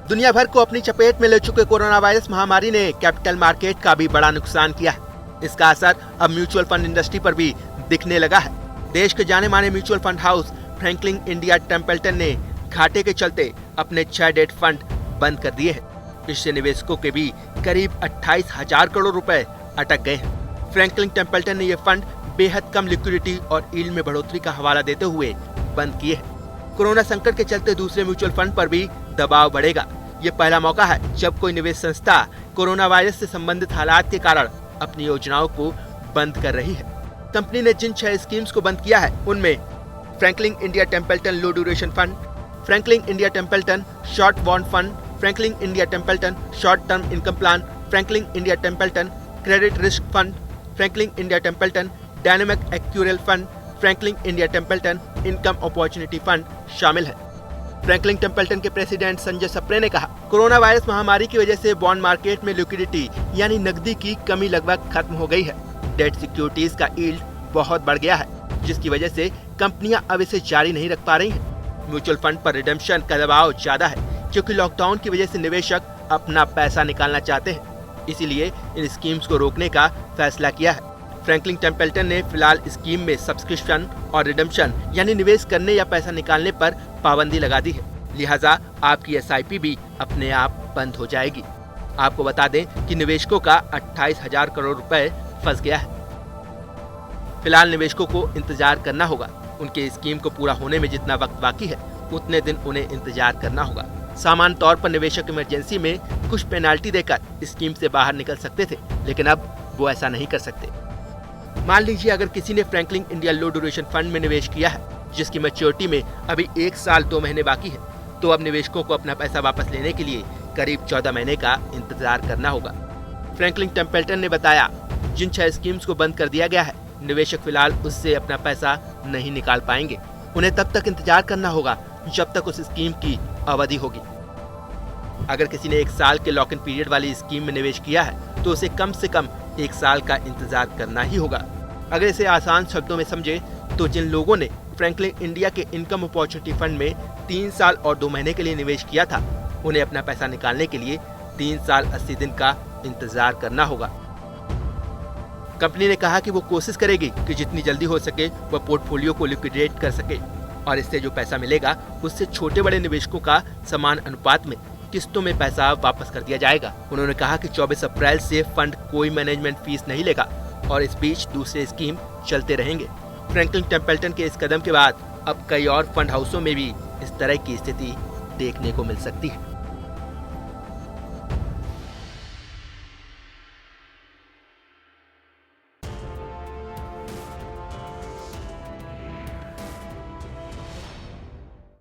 दुनिया भर को अपनी चपेट में ले चुके कोरोना वायरस महामारी ने कैपिटल मार्केट का भी बड़ा नुकसान किया है। इसका असर अब म्यूचुअल फंड इंडस्ट्री पर भी दिखने लगा है। देश के जाने माने mutual fund house Franklin India Templeton ने घाटे के चलते अपने 6 डेट फंड बंद कर दिए हैं। इससे निवेशकों के भी करीब 28,000 करोड़ रुपए अटक गए हैं। फ्रैंकलिन टेम्पल्टन ने ये फंड बेहद कम लिक्विडिटी और यील्ड में बढ़ोतरी का हवाला देते हुए बंद किए हैं। कोरोना संकट के चलते दूसरे म्यूचुअल फंड पर भी दबाव बढ़ेगा। ये पहला मौका है जब कोई निवेश संस्था कोरोना वायरस से संबंधित हालात के कारण अपनी योजनाओं को बंद कर रही है। कंपनी ने जिन 6 स्कीम्स को बंद किया है उनमें Franklin India Templeton low duration fund, Franklin India Templeton short bond fund, Franklin India Templeton short term income plan, Franklin India Templeton credit risk fund, Franklin India Templeton dynamic accrual fund, Franklin India Templeton income opportunity fund शामिल है। Franklin Templeton के president Sanjay Sapre ने कहा, corona virus महामारी की वजह से bond market में लिक्विडिटी यानी नकदी की कमी लगभग खत्म हो गई है। डेट सिक्योरिटीज का यील्ड बहुत बढ़ गया है, जिसकी वजह से कंपनियां अब इसे जारी नहीं रख पा रही हैं। म्यूचुअल फंड पर रिडेम्पशन का दबाव ज्यादा है, क्योंकि लॉकडाउन की वजह से निवेशक अपना पैसा निकालना चाहते हैं। इसीलिए इन स्कीम्स को रोकने का फैसला किया है। फ्रैंकलिन टेम्पल्टन ने फिलहाल स्कीम में सब्सक्रिप्शन और रिडेम्पशन यानी निवेश करने या पैसा निकालने पर पाबंदी लगा दी है। लिहाजा आपकी SIP भी अपने आप बंद हो जाएगी। आपको बता दें कि निवेशकों का 28,000 करोड़ रुपए फंस गया है। फिलहाल निवेशकों को इंतजार करना होगा। उनके स्कीम को पूरा होने में जितना वक्त बाकी है उतने दिन उन्हें इंतजार करना होगा। सामान्य तौर पर निवेशक इमरजेंसी में कुछ पेनाल्टी देकर स्कीम से बाहर निकल सकते थे, लेकिन अब वो ऐसा नहीं कर सकते। मान लीजिए अगर किसी ने फ्रैंकलिन इंडिया लो ड्यूरेशन फंड में निवेश किया है, जिसकी मैच्योरिटी में अभी 1 साल 2 महीने बाकी है, तो अब निवेशकों को अपना पैसा वापस लेने के लिए करीब 14 महीने का इंतजार करना होगा। फ्रैंकलिन टेम्पल्टन ने बताया, जिन 6 स्कीम्स को बंद कर दिया गया है, निवेशक फिलहाल उससे अपना पैसा नहीं निकाल पाएंगे। उन्हें तब तक इंतजार करना होगा जब तक उस स्कीम की अवधि होगी। अगर किसी ने 1 साल के लॉक इन पीरियड वाली स्कीम में निवेश किया है तो उसे कम से कम 1 साल का इंतजार करना ही होगा। अगर इसे आसान शब्दों में समझे तो जिन लोगों ने फ्रैंकलिन इंडिया के इनकम अपॉर्चुनिटी फंड में 3 साल और 2 महीने के लिए निवेश किया था, उन्हें अपना पैसा निकालने के लिए 3 साल 80 दिन का इंतजार करना होगा। कंपनी ने कहा कि वो कोशिश करेगी कि जितनी जल्दी हो सके वह पोर्टफोलियो को लिक्विडेट कर सके और इससे जो पैसा मिलेगा उससे छोटे बड़े निवेशकों का समान अनुपात में किस्तों में पैसा वापस कर दिया जाएगा। उन्होंने कहा कि 24 अप्रैल से फंड कोई मैनेजमेंट फीस नहीं लेगा और इस बीच दूसरे स्कीम चलते रहेंगे। फ्रैंकलिन टेम्पल्टन के इस कदम के बाद अब कई और फंड हाउसों में भी इस तरह की स्थिति देखने को मिल सकती है।